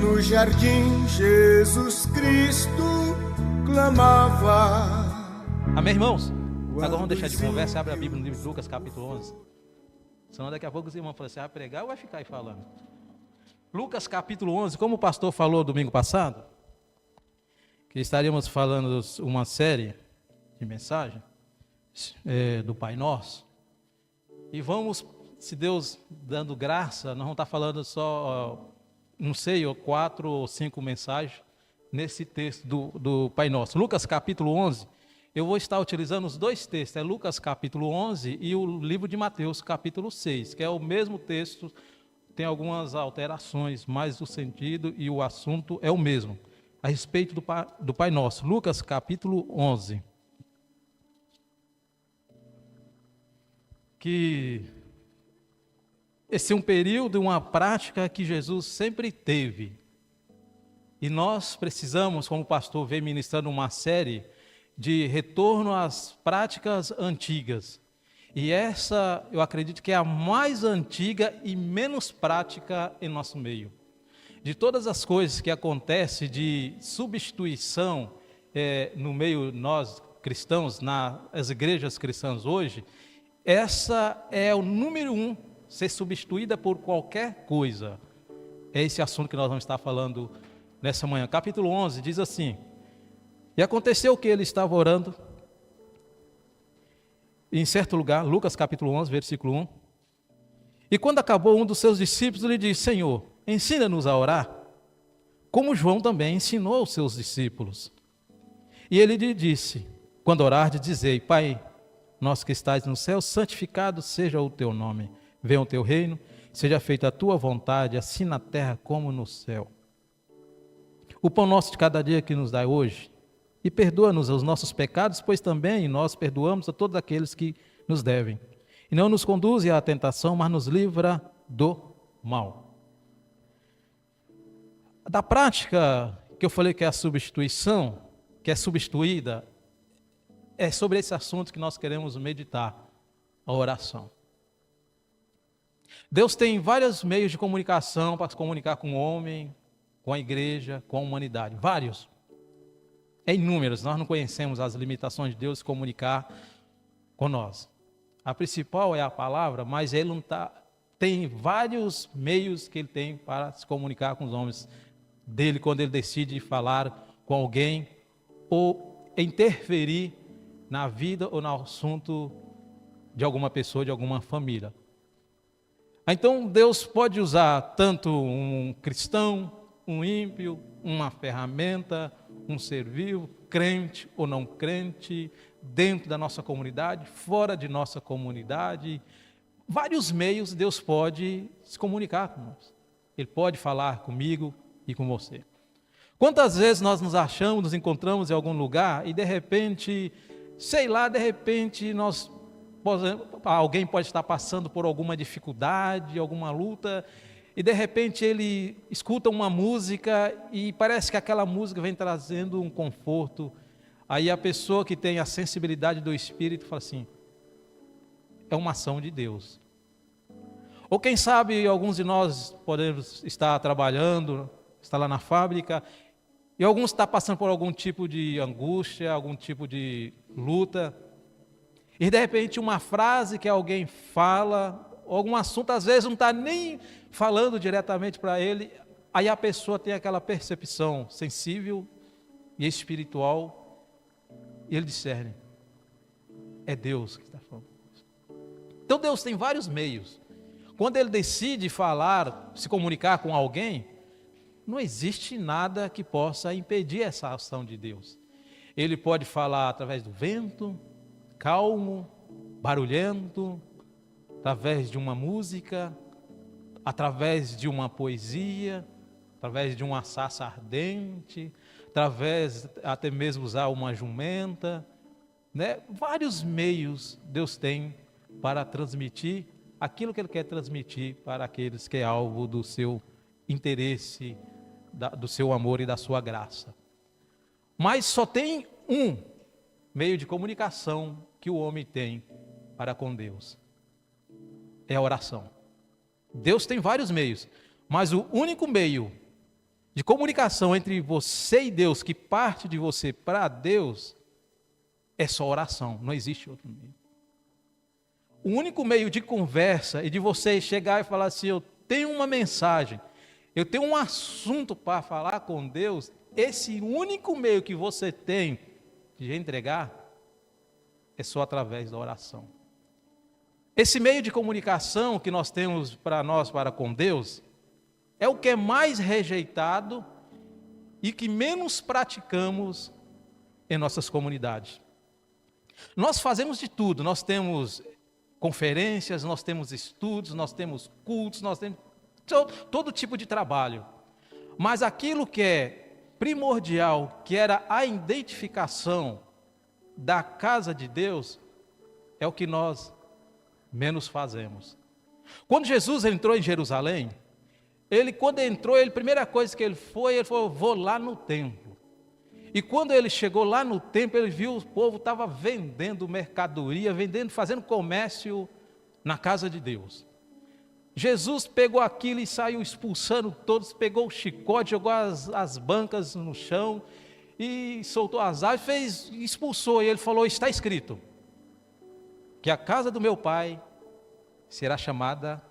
no jardim, Jesus Cristo clamava. Amém, irmãos? Agora vamos deixar de conversa. Abre a Bíblia no livro de Lucas, capítulo 11. Senão daqui a pouco os irmãos falam assim, vai pregar ou vai ficar aí falando? Lucas, capítulo 11, como o pastor falou domingo passado, que estaríamos falando uma série de mensagem do Pai Nosso. E vamos, se Deus dando graça, nós vamos estar falando só, não sei, 4 ou 5 mensagens nesse texto do Pai Nosso. Lucas capítulo 11, eu vou estar utilizando os dois textos, Lucas capítulo 11 e o livro de Mateus capítulo 6, que é o mesmo texto, tem algumas alterações, mas o sentido e o assunto é o mesmo, a respeito do Pai Nosso. Lucas capítulo 11. Que esse é um período, uma prática que Jesus sempre teve. E nós precisamos, como o pastor vem ministrando uma série de retorno às práticas antigas. E essa, eu acredito que é a mais antiga e menos prática em nosso meio. De todas as coisas que acontecem de substituição no meio nós cristãos, nas igrejas cristãs hoje, essa é o número 1, ser substituída por qualquer coisa. É esse assunto que nós vamos estar falando nessa manhã. Capítulo 11 diz assim: e aconteceu que ele estava orando em certo lugar, Lucas capítulo 11, versículo 1. E quando acabou, um dos seus discípulos lhe disse: Senhor, ensina-nos a orar, como João também ensinou aos seus discípulos. E ele lhe disse: quando orardes, dizei: Pai nosso que estás no céu, santificado seja o teu nome. Venha o teu reino, seja feita a tua vontade, assim na terra como no céu. O pão nosso de cada dia que nos dai hoje, e perdoa-nos os nossos pecados, pois também nós perdoamos a todos aqueles que nos devem. E não nos conduze à tentação, mas nos livra do mal. Da prática que eu falei que é a substituição, que é substituída, é sobre esse assunto que nós queremos meditar, a oração. Deus tem vários meios de comunicação para se comunicar com o homem, com a igreja, com a humanidade. Vários. É inúmeros. Nós não conhecemos as limitações de Deus se comunicar com nós. A principal é a palavra, mas ele não tem vários meios que ele tem para se comunicar com os homens dele quando ele decide falar com alguém ou interferir na vida ou no assunto de alguma pessoa, de alguma família. Então Deus pode usar tanto um cristão, um ímpio, uma ferramenta, um ser vivo, crente ou não crente, dentro da nossa comunidade, fora de nossa comunidade. Vários meios Deus pode se comunicar com nós. Ele pode falar comigo e com você. Quantas vezes nós nos achamos, nos encontramos em algum lugar e de repente, sei lá, de repente alguém pode estar passando por alguma dificuldade, alguma luta, e de repente ele escuta uma música e parece que aquela música vem trazendo um conforto. Aí a pessoa que tem a sensibilidade do Espírito fala assim: é uma ação de Deus. Ou quem sabe alguns de nós podemos estar trabalhando, estar lá na fábrica, e alguns estão passando por algum tipo de angústia, algum tipo de luta, e de repente uma frase que alguém fala, algum assunto, às vezes não está nem falando diretamente para ele, aí a pessoa tem aquela percepção sensível e espiritual, e ele discerne: é Deus que está falando. Então Deus tem vários meios. Quando ele decide falar, se comunicar com alguém, não existe nada que possa impedir essa ação de Deus. Ele pode falar através do vento, calmo, barulhento, através de uma música, através de uma poesia, através de uma sarça ardente, através até mesmo usar uma jumenta, né? Vários meios Deus tem para transmitir aquilo que Ele quer transmitir para aqueles que é alvo do seu interesse, do seu amor e da sua graça. Mas só tem um meio de comunicação que o homem tem para com Deus: é a oração. Deus tem vários meios, mas o único meio de comunicação entre você e Deus, que parte de você para Deus, é só oração, não existe outro meio. O único meio de conversa e de você chegar e falar assim, eu tenho uma mensagem, eu tenho um assunto para falar com Deus, esse único meio que você tem de entregar é só através da oração. Esse meio de comunicação que nós temos para com Deus, é o que é mais rejeitado e que menos praticamos em nossas comunidades. Nós fazemos de tudo, nós temos conferências, nós temos estudos, nós temos cultos, nós temos todo tipo de trabalho. Mas aquilo que é primordial, que era a identificação da casa de Deus, é o que nós menos fazemos. Quando Jesus entrou em Jerusalém, quando entrou, a primeira coisa que ele falou, vou lá no templo. E quando ele chegou lá no templo, ele viu o povo estava vendendo mercadoria, fazendo comércio na casa de Deus. Jesus pegou aquilo e saiu expulsando todos, pegou o chicote, jogou as bancas no chão e soltou as aves, expulsou, e ele falou, está escrito, que a casa do meu pai será chamada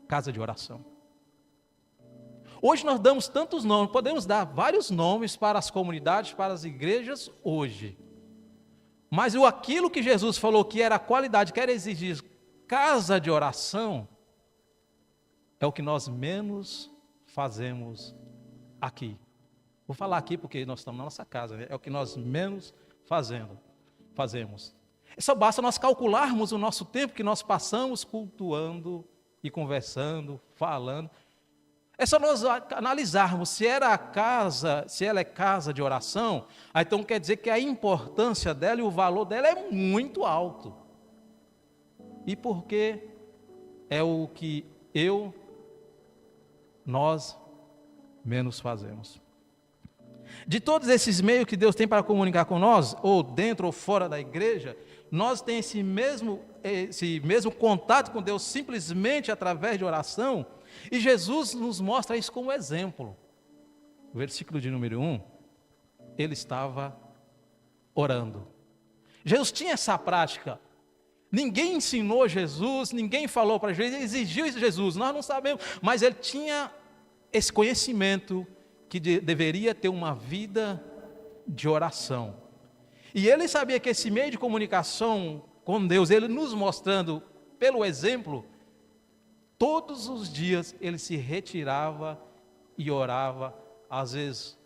casa de oração. Hoje nós damos tantos nomes, podemos dar vários nomes para as comunidades, para as igrejas hoje. Mas aquilo que Jesus falou que era a qualidade, que era exigir casa de oração, é o que nós menos fazemos aqui. Vou falar aqui porque nós estamos na nossa casa, né? É o que nós menos fazemos. Só basta nós calcularmos o nosso tempo que nós passamos cultuando e conversando, falando. É só nós analisarmos se ela é casa de oração, então quer dizer que a importância dela e o valor dela é muito alto. E porque é o que nós menos fazemos. De todos esses meios que Deus tem para comunicar com nós, ou dentro ou fora da igreja, nós temos esse mesmo contato com Deus simplesmente através de oração, e Jesus nos mostra isso como exemplo. O versículo de número 1, ele estava orando. Jesus tinha essa prática. Ninguém ensinou Jesus, ninguém falou para Jesus, exigiu isso de Jesus, nós não sabemos, mas ele tinha esse conhecimento que deveria ter uma vida de oração. E ele sabia que esse meio de comunicação com Deus, ele nos mostrando pelo exemplo, todos os dias ele se retirava e orava, às vezes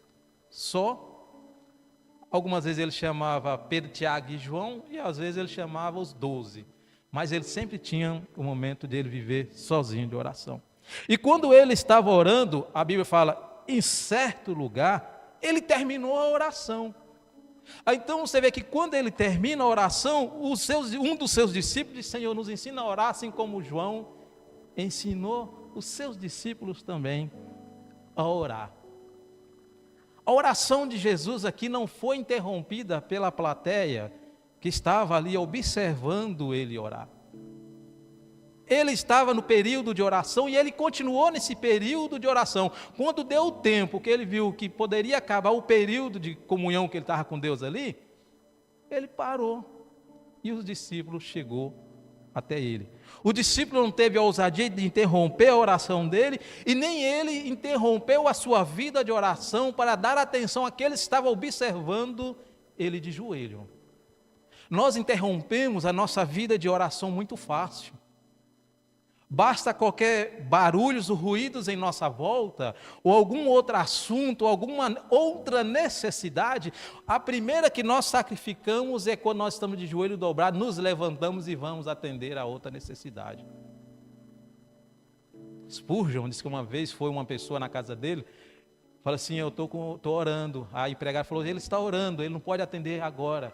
só, algumas vezes ele chamava Pedro, Tiago e João, e às vezes ele chamava os 12, mas ele sempre tinha o momento dele viver sozinho de oração. E quando ele estava orando, a Bíblia fala, em certo lugar, ele terminou a oração. Então você vê que quando ele termina a oração, um dos seus discípulos disse, Senhor, nos ensina a orar, assim como João ensinou os seus discípulos também a orar. A oração de Jesus aqui não foi interrompida pela plateia que estava ali observando ele orar. Ele estava no período de oração e ele continuou nesse período de oração. Quando deu o tempo que ele viu que poderia acabar o período de comunhão que ele estava com Deus ali, ele parou e os discípulos chegou até ele. O discípulo não teve a ousadia de interromper a oração dele e nem ele interrompeu a sua vida de oração para dar atenção àqueles que estavam observando ele de joelho. Nós interrompemos a nossa vida de oração muito fácil. Basta qualquer barulhos ou ruídos em nossa volta, ou algum outro assunto, ou alguma outra necessidade, a primeira que nós sacrificamos é quando nós estamos de joelho dobrado, nos levantamos e vamos atender a outra necessidade. Spurgeon disse que uma vez foi uma pessoa na casa dele, falou assim, eu estou orando, aí o empregado falou, ele está orando, ele não pode atender agora.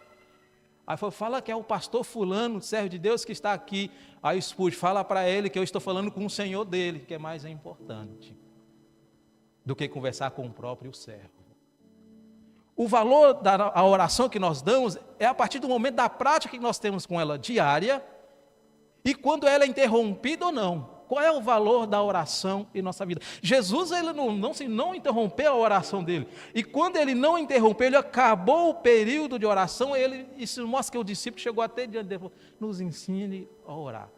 Aí falou, fala que é o pastor fulano, servo de Deus que está aqui. Aí o Spurgeon, fala para ele que eu estou falando com o Senhor dele, que é mais importante do que conversar com o próprio servo. O valor da oração que nós damos é a partir do momento da prática que nós temos com ela diária e quando ela é interrompida ou não. Qual é o valor da oração em nossa vida? Jesus, ele não interrompeu a oração dele. E quando ele não interrompeu, ele acabou o período de oração, isso mostra que o discípulo chegou até diante dele, nos ensine a orar.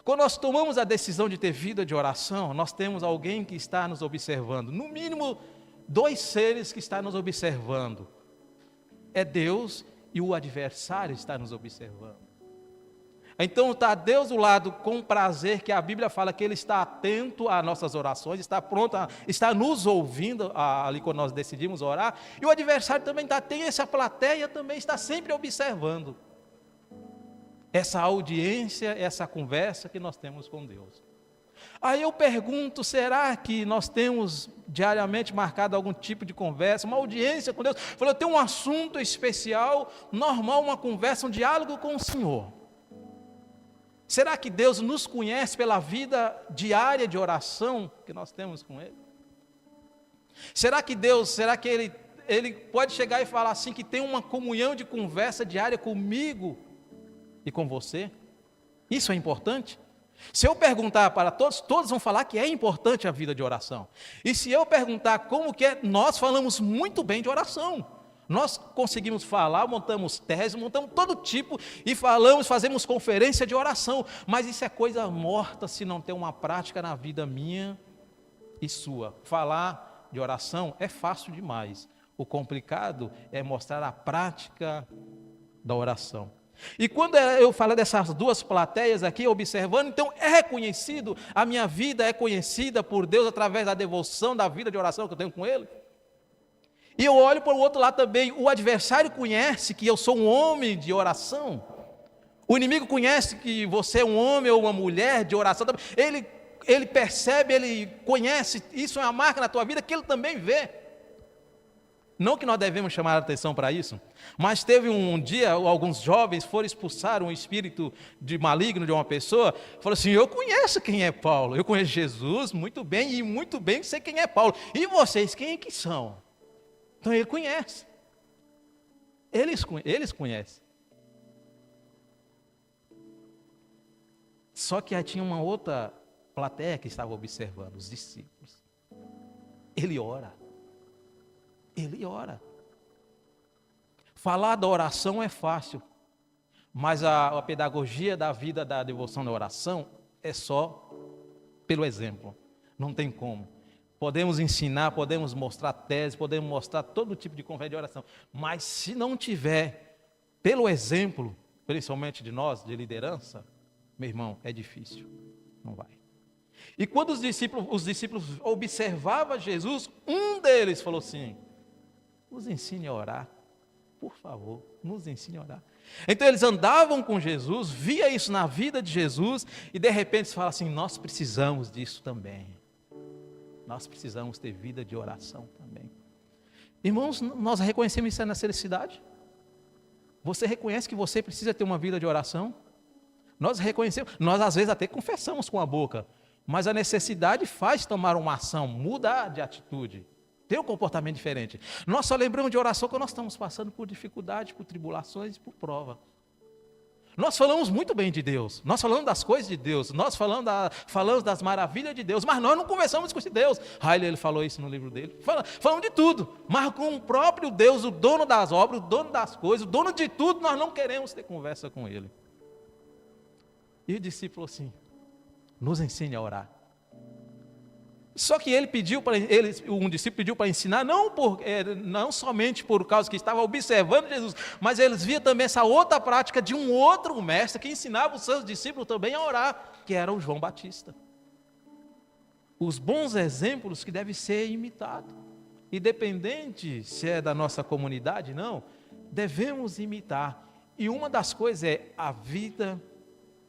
Quando nós tomamos a decisão de ter vida de oração, nós temos alguém que está nos observando. No mínimo, 2 seres que estão nos observando. É Deus e o adversário está nos observando. Então está Deus do lado com prazer, que a Bíblia fala que Ele está atento às nossas orações, está pronto, está nos ouvindo ali quando nós decidimos orar. E o adversário também tem essa plateia, também está sempre observando. Essa audiência, essa conversa que nós temos com Deus. Aí eu pergunto, será que nós temos diariamente marcado algum tipo de conversa, uma audiência com Deus? Eu tenho um assunto especial, normal, uma conversa, um diálogo com o Senhor. Será que Deus nos conhece pela vida diária de oração que nós temos com Ele? Será que Ele pode chegar e falar assim, que tem uma comunhão de conversa diária comigo e com você? Isso é importante? Se eu perguntar para todos vão falar que é importante a vida de oração. E se eu perguntar como que é, nós falamos muito bem de oração. Nós conseguimos falar, montamos tese, montamos todo tipo e fazemos conferência de oração. Mas isso é coisa morta se não tem uma prática na vida minha e sua. Falar de oração é fácil demais. O complicado é mostrar a prática da oração. E quando eu falo dessas 2 plateias aqui, observando, então é reconhecido, a minha vida é conhecida por Deus através da devoção, da vida de oração que eu tenho com Ele. E eu olho para o outro lado também, o adversário conhece que eu sou um homem de oração. O inimigo conhece que você é um homem ou uma mulher de oração. Ele percebe, ele conhece, isso é uma marca na tua vida que ele também vê. Não que nós devemos chamar a atenção para isso, mas teve um dia, alguns jovens foram expulsar um espírito maligno de uma pessoa, falaram assim, eu conheço quem é Paulo, eu conheço Jesus muito bem, e muito bem sei quem é Paulo. E vocês, quem é que são? Então ele conhece. Eles conhecem. Só que aí tinha uma outra plateia que estava observando, os discípulos. Ele ora. Ele ora. Falar da oração é fácil, mas a pedagogia da vida da devoção da oração é só pelo exemplo. Não tem como. Podemos ensinar, podemos mostrar tese, podemos mostrar todo tipo de conversa de oração, mas se não tiver pelo exemplo, principalmente de nós, de liderança, meu irmão, é difícil, não vai. E quando os discípulos observavam Jesus, um deles falou assim, nos ensine a orar, por favor, nos ensine a orar. Então eles andavam com Jesus, via isso na vida de Jesus, e de repente eles falam assim, nós precisamos disso também. Nós precisamos ter vida de oração também. Irmãos, nós reconhecemos isso nessa necessidade? Você reconhece que você precisa ter uma vida de oração? Nós reconhecemos, nós às vezes até confessamos com a boca, mas a necessidade faz tomar uma ação, mudar de atitude, ter um comportamento diferente. Nós só lembramos de oração quando nós estamos passando por dificuldades, por tribulações e por prova. Nós falamos muito bem de Deus, nós falamos das coisas de Deus, nós falamos das maravilhas de Deus, mas nós não conversamos com esse Deus. Ele falou isso no livro dele, falamos de tudo, mas com o próprio Deus, o dono das obras, o dono das coisas, o dono de tudo, nós não queremos ter conversa com Ele. E o discípulo assim, nos ensine a orar. Só que um discípulo pediu para ensinar, não somente por causa que estava observando Jesus, mas eles viam também essa outra prática de um outro mestre que ensinava os seus discípulos também a orar, que era o João Batista. Os bons exemplos que devem ser imitados. Independente se é da nossa comunidade, não, devemos imitar. E uma das coisas é a vida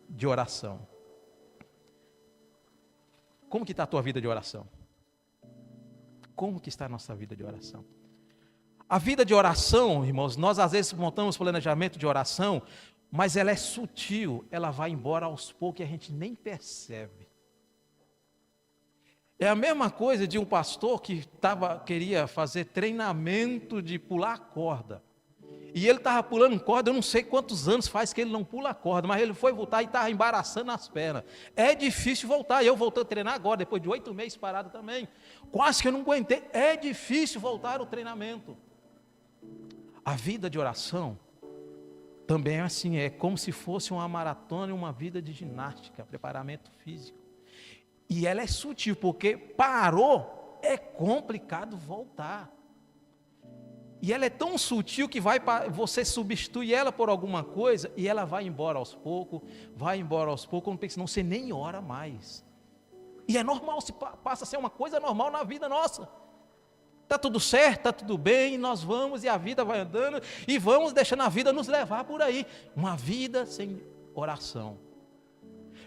de oração. Como que está a tua vida de oração? Como que está a nossa vida de oração? A vida de oração, irmãos, nós às vezes montamos planejamento de oração, mas ela é sutil, ela vai embora aos poucos e a gente nem percebe. É a mesma coisa de um pastor que queria fazer treinamento de pular corda. E ele estava pulando corda, eu não sei quantos anos faz que ele não pula a corda, mas ele foi voltar e estava embaraçando as pernas. É difícil voltar, eu voltei a treinar agora, depois de 8 meses parado também. Quase que eu não aguentei, é difícil voltar ao treinamento. A vida de oração também é assim, é como se fosse uma maratona e uma vida de ginástica, preparamento físico. E ela é sutil, porque parou, é complicado voltar. E ela é tão sutil que você substitui ela por alguma coisa e ela vai embora aos poucos, quando pensa, não, você nem ora mais. E é normal, passa a ser uma coisa normal na vida nossa. Está tudo certo, está tudo bem, nós vamos e a vida vai andando e vamos deixando a vida nos levar por aí. Uma vida sem oração.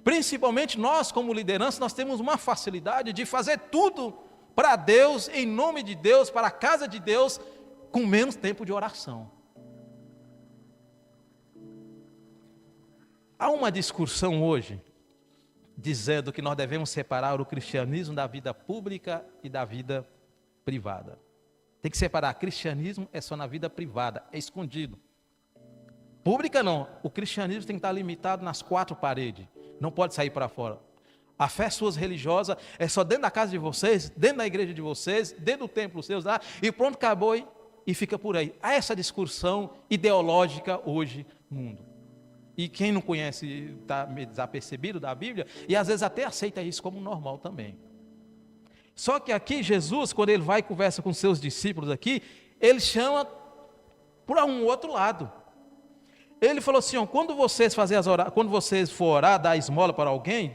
Principalmente nós, como liderança, nós temos uma facilidade de fazer tudo para Deus, em nome de Deus, para a casa de Deus, com menos tempo de oração. Há uma discussão hoje, dizendo que nós devemos separar o cristianismo da vida pública e da vida privada. Tem que separar, cristianismo é só na vida privada, é escondido. Pública não, o cristianismo tem que estar limitado nas 4 paredes, não pode sair para fora. A fé sua religiosa é só dentro da casa de vocês, dentro da igreja de vocês, dentro do templo seus lá, e pronto, acabou e fica por aí. Há essa discussão ideológica hoje no mundo. E quem não conhece, está desapercebido da Bíblia, e às vezes até aceita isso como normal também. Só que aqui Jesus, quando ele vai e conversa com seus discípulos aqui, ele chama para um outro lado. Ele falou assim, quando vocês for orar, dar esmola para alguém,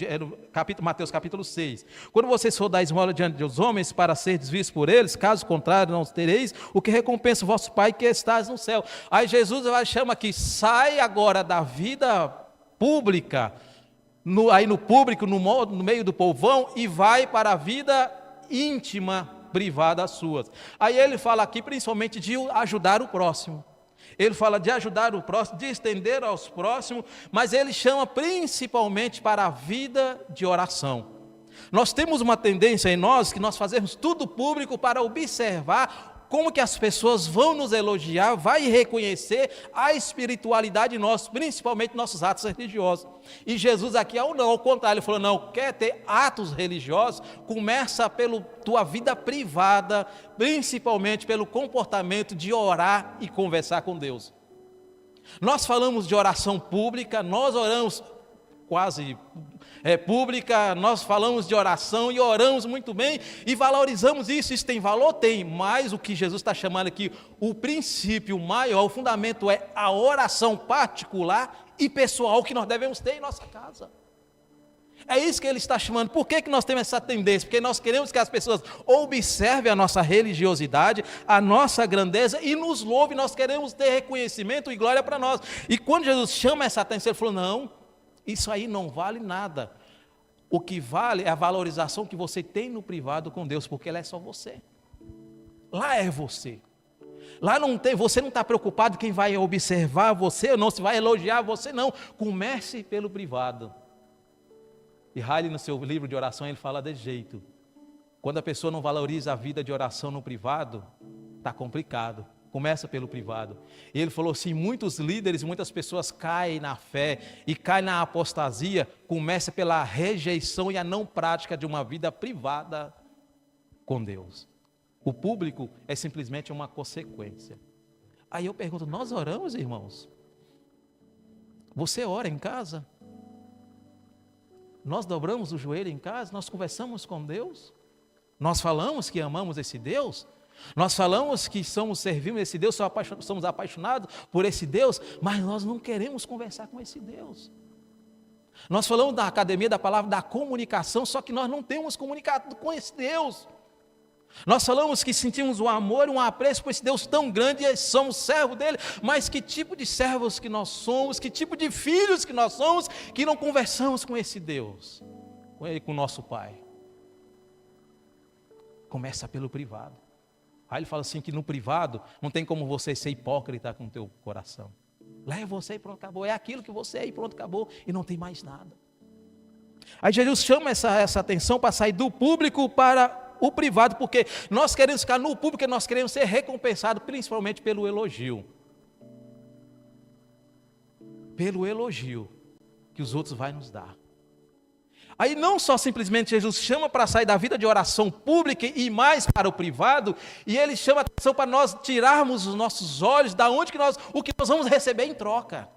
Mateus capítulo 6, quando vocês for dar esmola diante dos homens para ser vistos por eles, caso contrário não tereis o que recompensa o vosso Pai que estás no céu. Aí Jesus chama aqui, sai agora da vida pública, no meio do povão, e vai para a vida íntima, privada sua. Aí ele fala aqui principalmente de ajudar o próximo. Ele fala de ajudar o próximo, de estender aos próximos, mas ele chama principalmente para a vida de oração. Nós temos uma tendência em nós, que nós fazemos tudo público para observar como que as pessoas vão nos elogiar, vai reconhecer a espiritualidade nossa, principalmente nossos atos religiosos. E Jesus aqui, ao contrário, ele falou, não, quer ter atos religiosos, começa pela tua vida privada, principalmente pelo comportamento de orar e conversar com Deus. Nós falamos de oração pública, nós oramos quase pública, nós falamos de oração e oramos muito bem e valorizamos isso. Isso tem valor? Tem, mas o que Jesus está chamando aqui, o princípio maior, o fundamento é a oração particular e pessoal que nós devemos ter em nossa casa. É isso que ele está chamando. Por que nós temos essa tendência? Porque nós queremos que as pessoas observem a nossa religiosidade, a nossa grandeza e nos louvem. Nós queremos ter reconhecimento e glória para nós. E quando Jesus chama essa atenção, ele falou, não, isso aí não vale nada. O que vale é a valorização que você tem no privado com Deus, porque lá é só você. Lá é você. Lá não tem, você não está preocupado quem vai observar você ou não, se vai elogiar você, não. Comece pelo privado. E Riley, no seu livro de oração, ele fala desse jeito. Quando a pessoa não valoriza a vida de oração no privado, está complicado. Começa pelo privado. E ele falou assim, muitos líderes, muitas pessoas caem na fé e caem na apostasia, começa pela rejeição e a não prática de uma vida privada com Deus. O público é simplesmente uma consequência. Aí eu pergunto, nós oramos, irmãos? Você ora em casa? Nós dobramos o joelho em casa? Nós conversamos com Deus? Nós falamos que amamos esse Deus? Nós falamos que servimos esse Deus, somos apaixonados por esse Deus, mas nós não queremos conversar com esse Deus. Nós falamos da academia da palavra, da comunicação, só que nós não temos comunicado com esse Deus. Nós falamos que sentimos um amor, um apreço por esse Deus tão grande, e somos servos dele, mas que tipo de servos que nós somos, que tipo de filhos que nós somos, que não conversamos com esse Deus, com o nosso Pai. Começa pelo privado. Aí ele fala assim que no privado não tem como você ser hipócrita com o teu coração. Lá é você e pronto, acabou. É aquilo que você é e pronto, acabou. E não tem mais nada. Aí Jesus chama essa atenção para sair do público para o privado, porque nós queremos ficar no público, nós queremos ser recompensados principalmente pelo elogio. pelo elogio que os outros vão nos dar. Aí não só simplesmente Jesus chama para sair da vida de oração pública e mais para o privado, e Ele chama a atenção para nós tirarmos os nossos olhos da onde o que nós vamos receber em troca.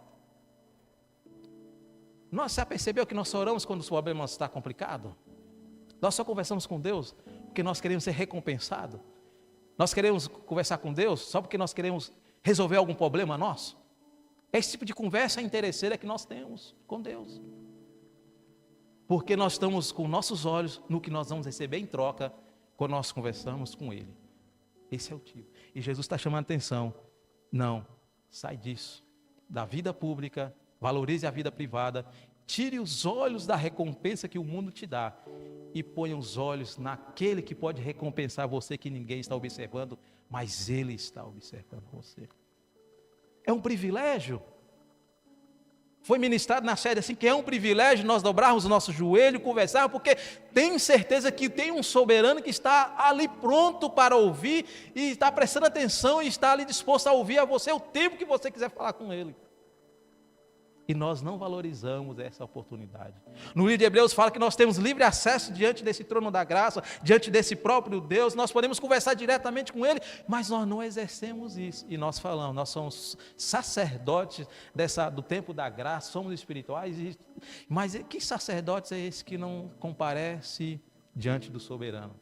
Nós já percebeu que nós só oramos quando o problema está complicado? Nós só conversamos com Deus porque nós queremos ser recompensados? Nós queremos conversar com Deus só porque nós queremos resolver algum problema nosso? Esse tipo de conversa interesseira que nós temos com Deus. Porque nós estamos com nossos olhos no que nós vamos receber em troca quando nós conversamos com Ele. Esse é o tipo. E Jesus está chamando a atenção. Não, sai disso. Da vida pública, valorize a vida privada. Tire os olhos da recompensa que o mundo te dá. E ponha os olhos naquele que pode recompensar você, que ninguém está observando, mas Ele está observando você. É um privilégio. Foi ministrado na série assim, que é um privilégio nós dobrarmos o nosso joelho, conversar, porque tenho certeza que tem um soberano que está ali pronto para ouvir, e está prestando atenção, e está ali disposto a ouvir a você o tempo que você quiser falar com Ele. E nós não valorizamos essa oportunidade. No livro de Hebreus fala que nós temos livre acesso diante desse trono da graça, diante desse próprio Deus, nós podemos conversar diretamente com Ele, mas nós não exercemos isso. E nós falamos, nós somos sacerdotes do tempo da graça, somos espirituais, mas que sacerdotes é esse que não comparece diante do soberano?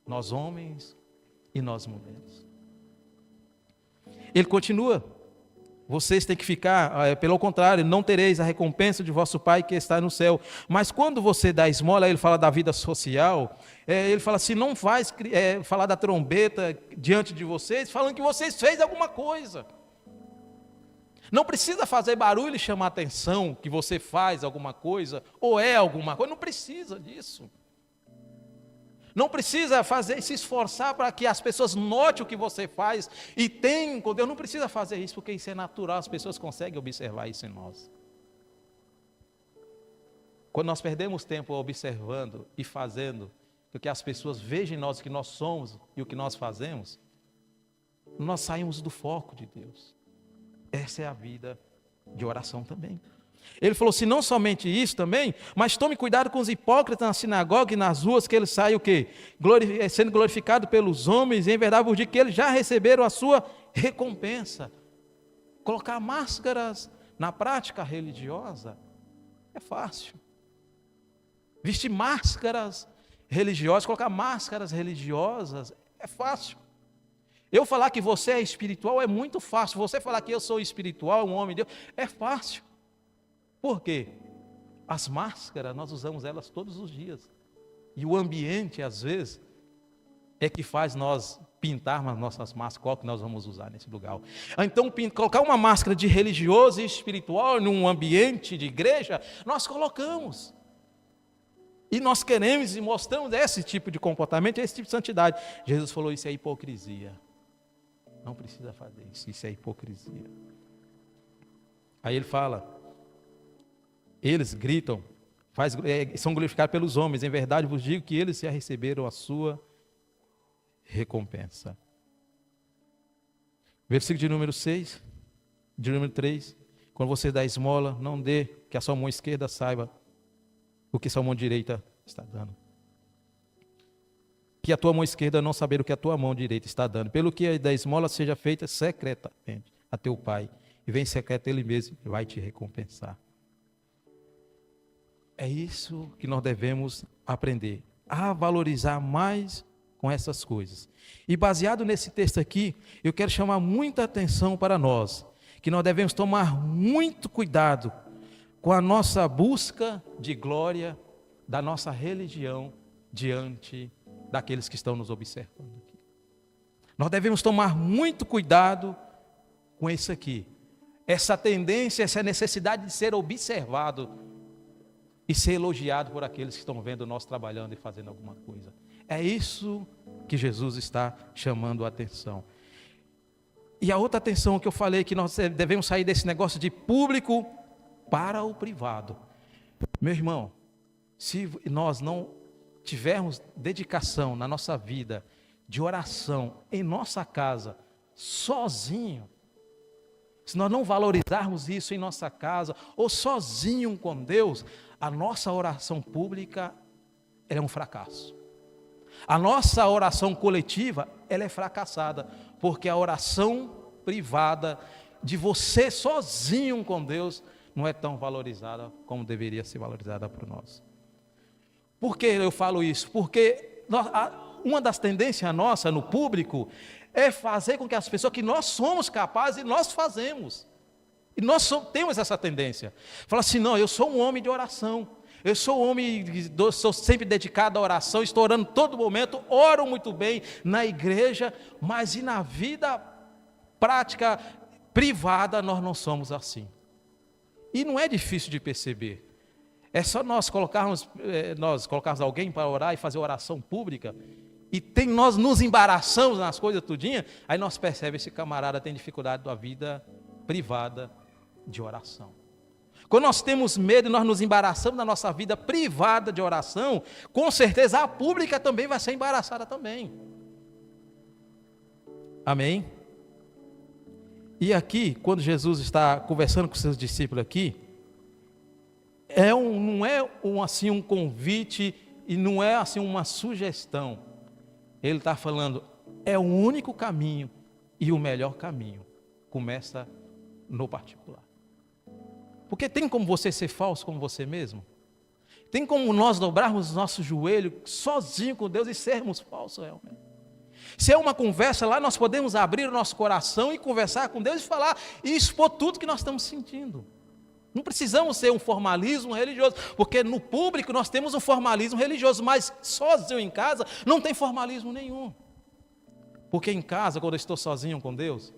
Nós homens e nós mulheres. Ele continua. Vocês têm que ficar, pelo contrário, não tereis a recompensa de vosso Pai que está no céu. Mas quando você dá esmola, ele fala da vida social, ele fala assim, não faz falar da trombeta diante de vocês, falando que vocês fez alguma coisa. Não precisa fazer barulho e chamar atenção que você faz alguma coisa, ou é alguma coisa, não precisa disso. Não precisa se esforçar para que as pessoas notem o que você faz e tenham com Deus. Não precisa fazer isso, porque isso é natural, as pessoas conseguem observar isso em nós. Quando nós perdemos tempo observando e fazendo o que as pessoas vejam em nós o que nós somos e o que nós fazemos, nós saímos do foco de Deus. Essa é a vida de oração também. Ele falou assim, não somente isso também, mas tome cuidado com os hipócritas na sinagoga e nas ruas, que eles saem o quê? Sendo glorificado pelos homens, e em verdade vos digo que eles já receberam a sua recompensa. Colocar máscaras na prática religiosa é fácil. Vestir máscaras religiosas, colocar máscaras religiosas é fácil. Eu falar que você é espiritual é muito fácil. Você falar que eu sou espiritual, um homem de Deus, é fácil. Por quê? As máscaras, nós usamos elas todos os dias. E o ambiente, às vezes, é que faz nós pintarmos as nossas máscaras, qual que nós vamos usar nesse lugar. Então, colocar uma máscara de religioso e espiritual num ambiente de igreja, nós colocamos. E nós queremos e mostramos esse tipo de comportamento, esse tipo de santidade. Jesus falou, isso é hipocrisia. Não precisa fazer isso, isso é hipocrisia. Aí ele fala... Eles gritam, são glorificados pelos homens. Em verdade vos digo que eles já receberam a sua recompensa. Versículo de número 6, de número 3. Quando você dá esmola, não dê que a sua mão esquerda saiba o que sua mão direita está dando. Que a tua mão esquerda não saber o que a tua mão direita está dando. Pelo que da esmola seja feita secretamente a teu Pai. E vem em secreto Ele mesmo e vai te recompensar. É isso que nós devemos aprender, a valorizar mais com essas coisas. E baseado nesse texto aqui, eu quero chamar muita atenção para nós, que nós devemos tomar muito cuidado com a nossa busca de glória da nossa religião diante daqueles que estão nos observando aqui. Nós devemos tomar muito cuidado com isso aqui, essa tendência, essa necessidade de ser observado e ser elogiado por aqueles que estão vendo nós trabalhando e fazendo alguma coisa. É isso que Jesus está chamando a atenção. E a outra atenção que eu falei, que nós devemos sair desse negócio de público para o privado. Meu irmão, se nós não tivermos dedicação na nossa vida, de oração, em nossa casa, sozinho, se nós não valorizarmos isso em nossa casa, ou sozinho com Deus, a nossa oração pública ela é um fracasso. A nossa oração coletiva ela é fracassada, porque a oração privada de você sozinho com Deus não é tão valorizada como deveria ser valorizada por nós. Por que eu falo isso? Porque uma das tendências nossas no público é fazer com que as pessoas que nós somos capazes, e nós fazemos. E nós temos essa tendência. Fala assim, não, eu sou um homem de oração. Eu sou um homem, sou sempre dedicado à oração, estou orando todo momento, oro muito bem na igreja, mas e na vida prática, privada, nós não somos assim. E não é difícil de perceber. É só nós colocarmos alguém para orar e fazer oração pública, e nós nos embaraçamos nas coisas tudinha, aí nós percebemos esse camarada tem dificuldade da vida privada de oração. Quando nós temos medo e nós nos embaraçamos na nossa vida privada de oração, com certeza a pública também vai ser embaraçada também. Amém? E aqui, quando Jesus está conversando com seus discípulos aqui, não é um convite e não é assim uma sugestão. Ele está falando, é o único caminho e o melhor caminho. Começa no particular. Porque tem como você ser falso como você mesmo? Tem como nós dobrarmos o nosso joelho sozinho com Deus e sermos falsos realmente? Se é uma conversa lá, nós podemos abrir o nosso coração e conversar com Deus e falar e expor tudo que nós estamos sentindo. Não precisamos ser um formalismo religioso, porque no público nós temos um formalismo religioso, mas sozinho em casa não tem formalismo nenhum. Porque em casa, quando eu estou sozinho com Deus,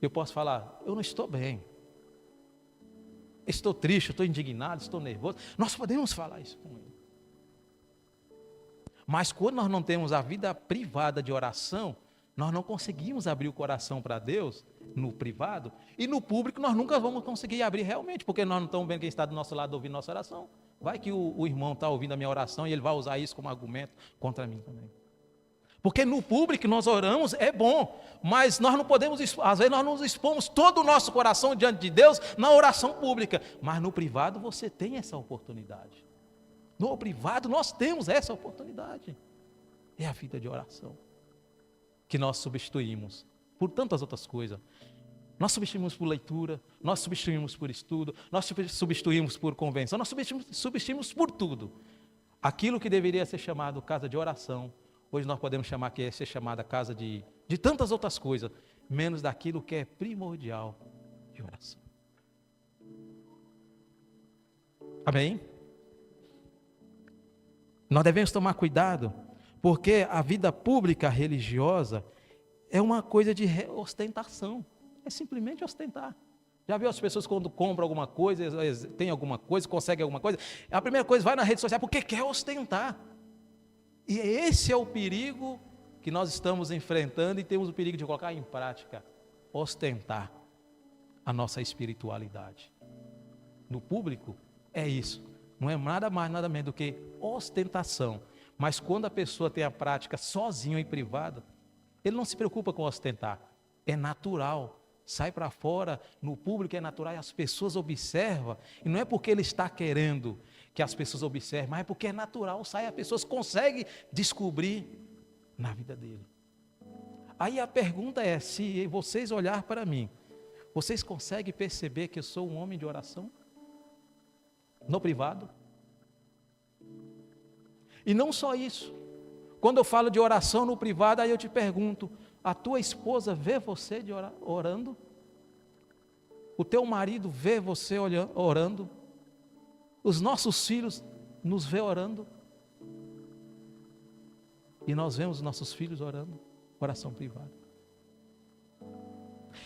eu posso falar, eu não estou bem. Estou triste, estou indignado, estou nervoso. Nós podemos falar isso com Ele. Mas quando nós não temos a vida privada de oração, nós não conseguimos abrir o coração para Deus no privado, e no público nós nunca vamos conseguir abrir realmente, porque nós não estamos vendo quem está do nosso lado ouvindo nossa oração. Vai que o irmão está ouvindo a minha oração e ele vai usar isso como argumento contra mim também. Porque no público nós oramos, é bom, mas nós não podemos, às vezes nós não expomos todo o nosso coração diante de Deus na oração pública, mas no privado você tem essa oportunidade. No privado nós temos essa oportunidade. É a vida de oração que nós substituímos por tantas outras coisas. Nós substituímos por leitura, nós substituímos por estudo, nós substituímos por convenção, nós substituímos por tudo. Aquilo que deveria ser chamado casa de oração, hoje nós podemos chamar que é ser chamada casa de tantas outras coisas, menos daquilo que é primordial de oração. Amém? Nós devemos tomar cuidado, porque a vida pública religiosa é uma coisa de ostentação. É simplesmente ostentar. Já viu as pessoas quando compram alguma coisa, tem alguma coisa, conseguem alguma coisa, a primeira coisa vai na rede social porque quer ostentar. E esse é o perigo que nós estamos enfrentando e temos o perigo de colocar em prática. Ostentar a nossa espiritualidade. No público é isso. Não é nada mais, nada menos do que ostentação. Mas quando a pessoa tem a prática sozinho em privado, ele não se preocupa com ostentar. É natural. Sai para fora, no público é natural e as pessoas observam. E não é porque ele está querendo que as pessoas observem, mas é porque é natural. Sai, as pessoas conseguem descobrir na vida dele. Aí a pergunta é, se vocês olharem para mim, vocês conseguem perceber que eu sou um homem de oração? No privado? E não só isso. Quando eu falo de oração no privado, aí eu te pergunto, a tua esposa vê você orando? O teu marido vê você orando? Os nossos filhos nos vê orando? E nós vemos os nossos filhos orando? Oração privada.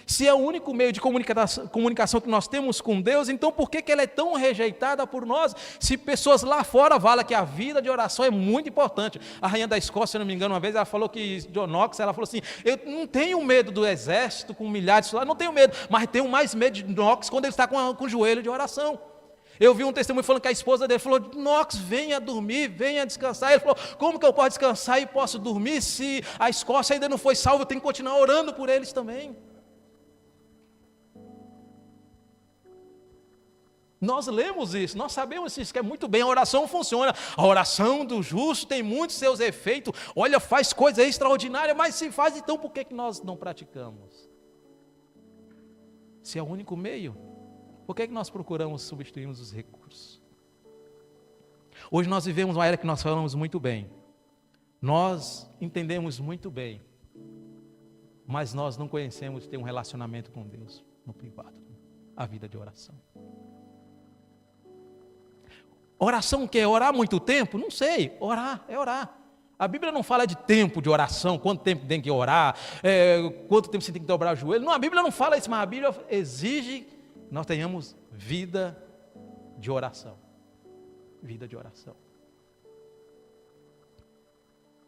Se é o único meio de comunicação que nós temos com Deus, então por que ela é tão rejeitada por nós? Se pessoas lá fora falam que a vida de oração é muito importante. A rainha da Escócia, se não me engano, uma vez ela falou que John Knox, ela falou assim, eu não tenho medo do exército com milhares de soldados, não tenho medo, mas tenho mais medo de Knox quando ele está com o joelho de oração. Eu vi um testemunho falando que a esposa dele falou, Knox, venha dormir, venha descansar. Ele falou, como que eu posso descansar e posso dormir se a Escócia ainda não foi salva? Eu tenho que continuar orando por eles também. Nós lemos isso, nós sabemos isso, que é muito bem, a oração funciona. A oração do justo tem muitos seus efeitos. Olha, faz coisa extraordinária, mas se faz, então por que nós não praticamos? Se é o único meio, por que nós procuramos substituir os recursos? Hoje nós vivemos uma era que nós falamos muito bem. Nós entendemos muito bem. Mas nós não conhecemos ter um relacionamento com Deus no privado. A vida de oração. Oração quer orar muito tempo? Não sei, orar é orar. A Bíblia não fala de tempo de oração, quanto tempo tem que orar, quanto tempo você tem que dobrar o joelho. Não, a Bíblia não fala isso, mas a Bíblia exige que nós tenhamos vida de oração. Vida de oração.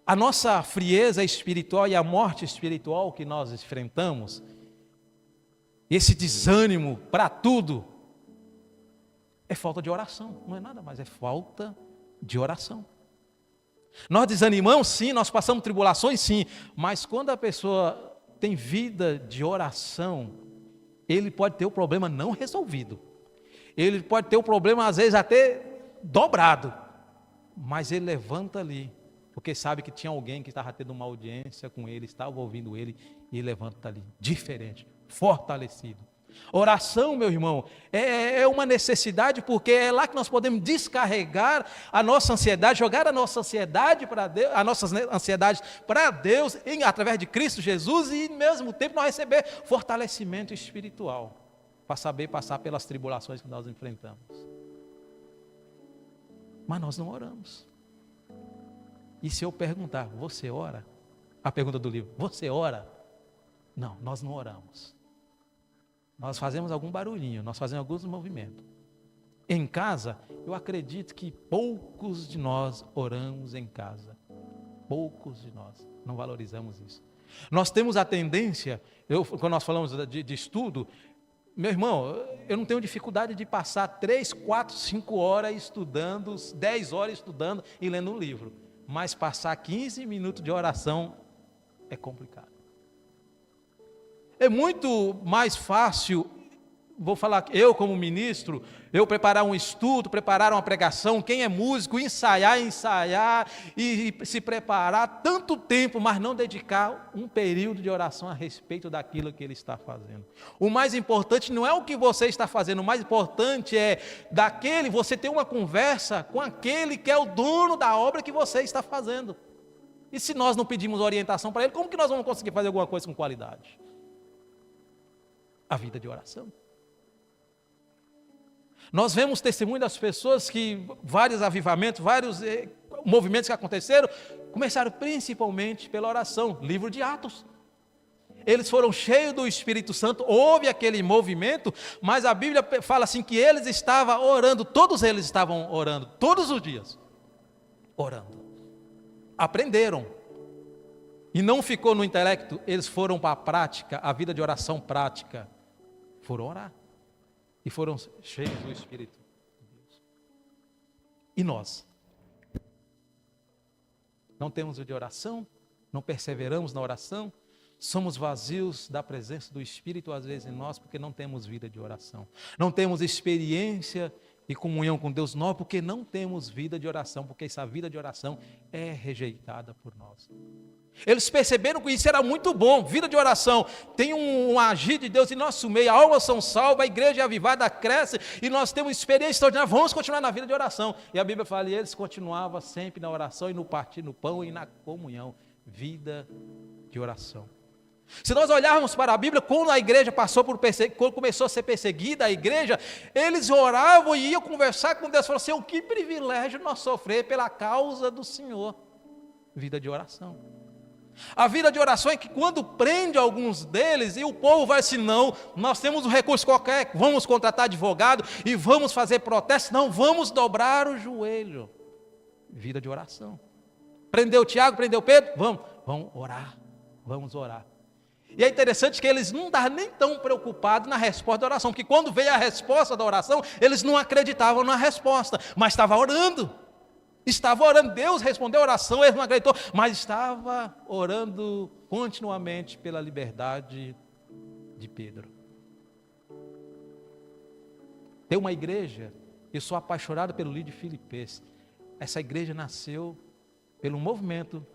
A nossa frieza espiritual e a morte espiritual que nós enfrentamos, esse desânimo para tudo, é falta de oração, não é nada mais, é falta de oração. Nós desanimamos sim, nós passamos tribulações sim, mas quando a pessoa tem vida de oração, ele pode ter o problema não resolvido, ele pode ter o problema às vezes até dobrado, mas ele levanta ali, porque sabe que tinha alguém que estava tendo uma audiência com ele, estava ouvindo ele, e levanta ali, diferente, fortalecido. Oração, meu irmão, é uma necessidade, porque é lá que nós podemos descarregar a nossa ansiedade, jogar a nossa ansiedade para Deus, as nossas ansiedades para Deus, através de Cristo Jesus, e ao mesmo tempo nós receber fortalecimento espiritual, para saber passar pelas tribulações que nós enfrentamos. Mas nós não oramos. E se eu perguntar, você ora? A pergunta do livro, você ora? Não, nós não oramos. Nós fazemos algum barulhinho, nós fazemos alguns movimentos. Em casa, eu acredito que poucos de nós oramos em casa. Poucos de nós não valorizamos isso. Nós temos a tendência, quando nós falamos de estudo, meu irmão, eu não tenho dificuldade de passar 3, 4, 5 horas estudando, 10 horas estudando e lendo um livro. Mas passar 15 minutos de oração é complicado. É muito mais fácil, vou falar, eu como ministro, eu preparar um estudo, preparar uma pregação, quem é músico, ensaiar e se preparar tanto tempo, mas não dedicar um período de oração a respeito daquilo que ele está fazendo. O mais importante não é o que você está fazendo, o mais importante é você ter uma conversa com aquele que é o dono da obra que você está fazendo. E se nós não pedimos orientação para ele, como que nós vamos conseguir fazer alguma coisa com qualidade? A vida de oração. Nós vemos testemunho das pessoas que vários avivamentos, vários movimentos que aconteceram, começaram principalmente pela oração. Livro de Atos. Eles foram cheios do Espírito Santo, houve aquele movimento, mas a Bíblia fala assim que eles estavam orando, todos eles estavam orando, todos os dias, orando. Aprenderam. E não ficou no intelecto, eles foram para a prática, a vida de oração prática. Foram orar. E foram cheios do Espírito de Deus. E nós? Não temos vida de oração? Não perseveramos na oração? Somos vazios da presença do Espírito às vezes em nós, porque não temos vida de oração. Não temos experiência e comunhão com Deus, nós, porque não temos vida de oração, porque essa vida de oração é rejeitada por nós. Eles perceberam que isso era muito bom, vida de oração, tem um agir de Deus em nosso meio, almas são salvas, a igreja avivada cresce, e nós temos experiência extraordinária, vamos continuar na vida de oração. E a Bíblia fala, e eles continuavam sempre na oração, e no partir no pão, e na comunhão, vida de oração. Se nós olharmos para a Bíblia, quando a igreja quando começou a ser perseguida, a igreja, eles oravam e iam conversar com Deus, falaram assim, que privilégio nós sofrer pela causa do Senhor. Vida de oração. A vida de oração é que quando prende alguns deles, e o povo vai assim, não, nós temos um recurso qualquer, vamos contratar advogado, e vamos fazer protesto, não, vamos dobrar o joelho. Vida de oração. Prendeu Tiago, prendeu Pedro, vamos orar, vamos orar. E é interessante que eles não estavam nem tão preocupados na resposta da oração, porque quando veio a resposta da oração, eles não acreditavam na resposta, mas estavam orando. Estava orando, Deus respondeu a oração, ele não acreditou, mas estava orando continuamente pela liberdade de Pedro. Tem uma igreja, eu sou apaixonado pelo líder de Filipenses. Essa igreja nasceu pelo movimento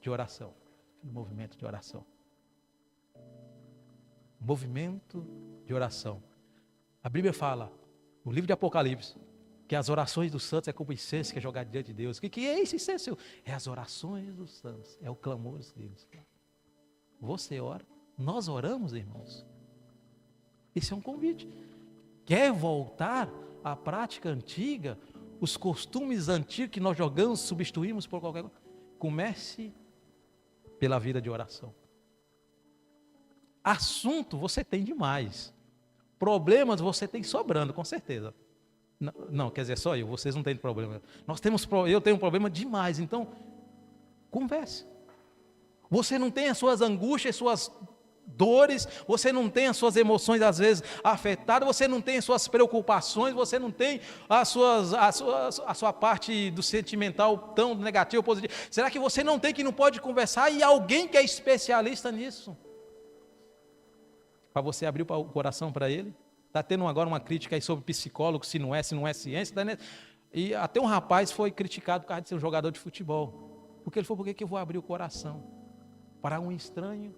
de oração. Movimento de oração. Movimento de oração. A Bíblia fala, no livro de Apocalipse, que as orações dos santos é como incenso que é jogado diante de Deus. O que é esse incenso? É as orações dos santos, é o clamor deles. Você ora, nós oramos, irmãos. Esse é um convite. Quer voltar à prática antiga, os costumes antigos que nós jogamos, substituímos por qualquer coisa? Comece pela vida de oração. Assunto você tem demais. Problemas você tem sobrando, com certeza. Não, quer dizer, só eu, vocês não têm problema. Eu tenho um problema demais, então, converse. Você não tem as suas angústias, suas dores, você não tem as suas emoções às vezes afetadas, você não tem as suas preocupações, você não tem a sua parte do sentimental tão negativa ou positiva. Será que você não tem, que não pode conversar e alguém que é especialista nisso? Para você abrir o coração para ele? Está tendo agora uma crítica aí sobre psicólogo, se não é ciência. E até um rapaz foi criticado por causa de ser um jogador de futebol. Porque ele falou, por que eu vou abrir o coração? Para um estranho,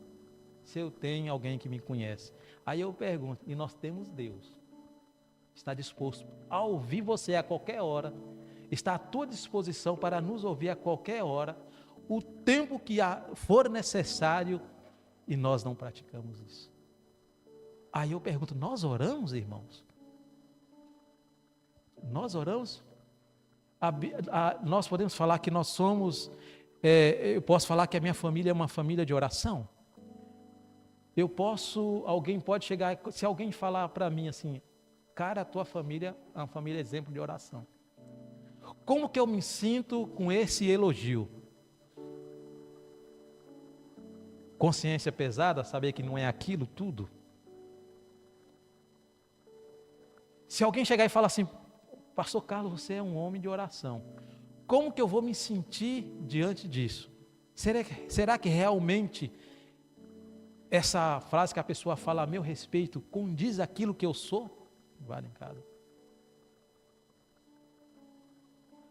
se eu tenho alguém que me conhece. Aí eu pergunto, e nós temos Deus. Está disposto a ouvir você a qualquer hora. Está à tua disposição para nos ouvir a qualquer hora. O tempo que for necessário, e nós não praticamos isso. Aí eu pergunto, nós oramos, irmãos? Nós oramos? Nós podemos falar que nós somos, eu posso falar que a minha família é uma família de oração? Alguém pode chegar, se alguém falar para mim assim, cara, a tua família é uma família exemplo de oração. Como que eu me sinto com esse elogio? Consciência pesada, saber que não é aquilo tudo? Se alguém chegar e falar assim, pastor Carlos, você é um homem de oração. Como que eu vou me sentir diante disso? Será que realmente essa frase que a pessoa fala a meu respeito condiz aquilo que eu sou? Vale em casa.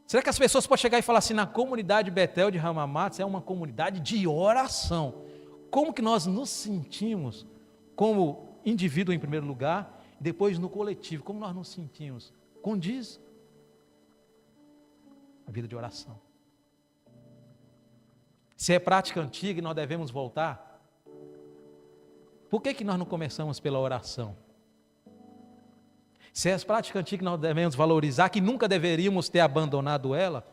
Será que as pessoas podem chegar e falar assim, na comunidade Betel de Ramamatos é uma comunidade de oração? Como que nós nos sentimos como indivíduo em primeiro lugar, depois no coletivo, como nós nos sentimos? Condiz a vida de oração. Se é prática antiga e nós devemos voltar, por que nós não começamos pela oração? Se é prática antiga que nós devemos valorizar, que nunca deveríamos ter abandonado ela,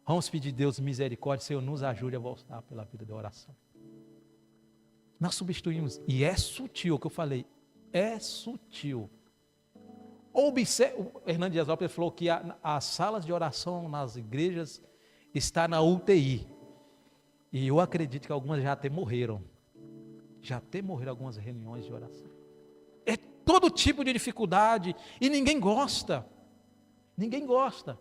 vamos pedir a Deus misericórdia, Senhor, nos ajude a voltar pela vida de oração. Nós substituímos, e é sutil o que eu falei, é sutil. O Hernando Dias Lopes falou que as salas de oração nas igrejas está na UTI. E eu acredito que algumas já até morreram. Já até morreram algumas reuniões de oração. É todo tipo de dificuldade e ninguém gosta. Ninguém gosta.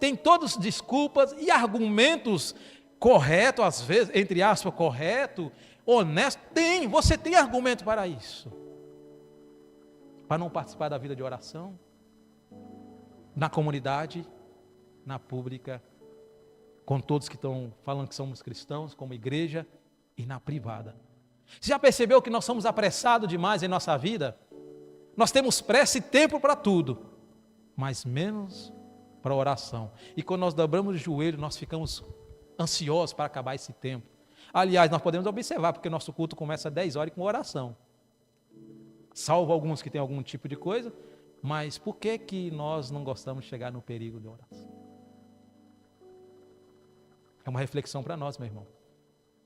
Tem todas desculpas e argumentos corretos, às vezes, entre aspas, correto, honesto. Você tem argumento para isso. Para não participar da vida de oração, na comunidade, na pública, com todos que estão falando que somos cristãos, como igreja, e na privada. Você já percebeu que nós somos apressados demais em nossa vida? Nós temos pressa e tempo para tudo, mas menos para a oração. E quando nós dobramos o joelho, nós ficamos ansiosos para acabar esse tempo. Aliás, nós podemos observar, porque nosso culto começa às 10 horas com oração. Salvo alguns que têm algum tipo de coisa, mas por que nós não gostamos de chegar no perigo de oração? É uma reflexão para nós, meu irmão.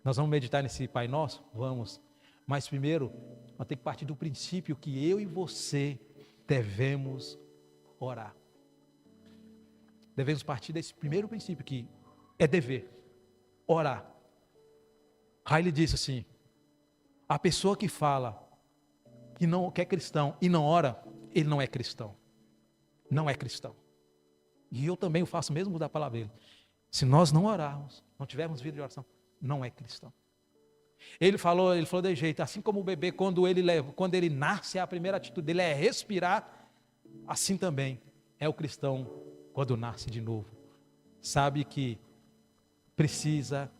Nós vamos meditar nesse Pai Nosso? Vamos. Mas primeiro, nós temos que partir do princípio que eu e você devemos orar. Devemos partir desse primeiro princípio que é dever, orar. Riley disse assim, a pessoa que fala que é cristão e não ora, ele não é cristão. Não é cristão. E eu também faço mesmo da palavra dele. Se nós não orarmos, não tivermos vida de oração, não é cristão. Ele falou de jeito, assim como o bebê, quando ele nasce, a primeira atitude dele é respirar, Assim também é o cristão quando nasce de novo. Sabe que precisa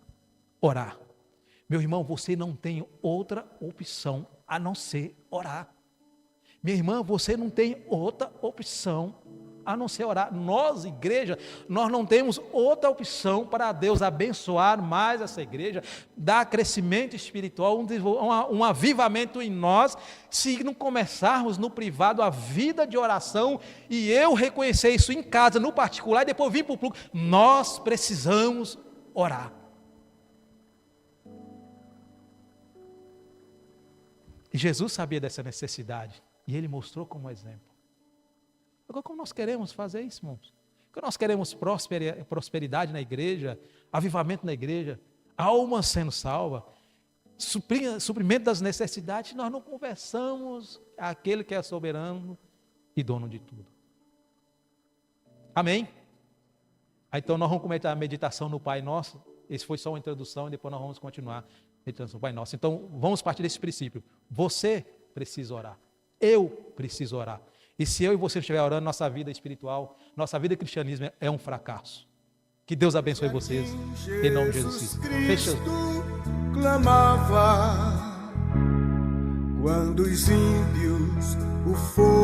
orar. Meu irmão, você não tem outra opção a não ser orar. Minha irmã, você não tem outra opção a não ser orar. Nós, igreja, nós não temos outra opção para Deus abençoar mais essa igreja, dar crescimento espiritual, um avivamento em nós, se não começarmos no privado a vida de oração, e eu reconhecer isso em casa, no particular, e depois vir para o público. Nós precisamos orar. E Jesus sabia dessa necessidade, e Ele mostrou como exemplo. Agora, como nós queremos fazer isso, irmãos? Porque nós queremos prosperidade na igreja, avivamento na igreja, alma sendo salva, suprimento das necessidades, nós não conversamos àquele que é soberano e dono de tudo. Amém? Então nós vamos começar a meditação no Pai Nosso. Esse foi só uma introdução e depois nós vamos continuar meditando no Pai Nosso. Então vamos partir desse princípio. Você precisa orar. Eu preciso orar. E se eu e você estiver orando, nossa vida espiritual, nossa vida cristianismo é um fracasso. Que Deus abençoe vocês. Em nome de Jesus. Cristo clamava quando os ímpios o foram.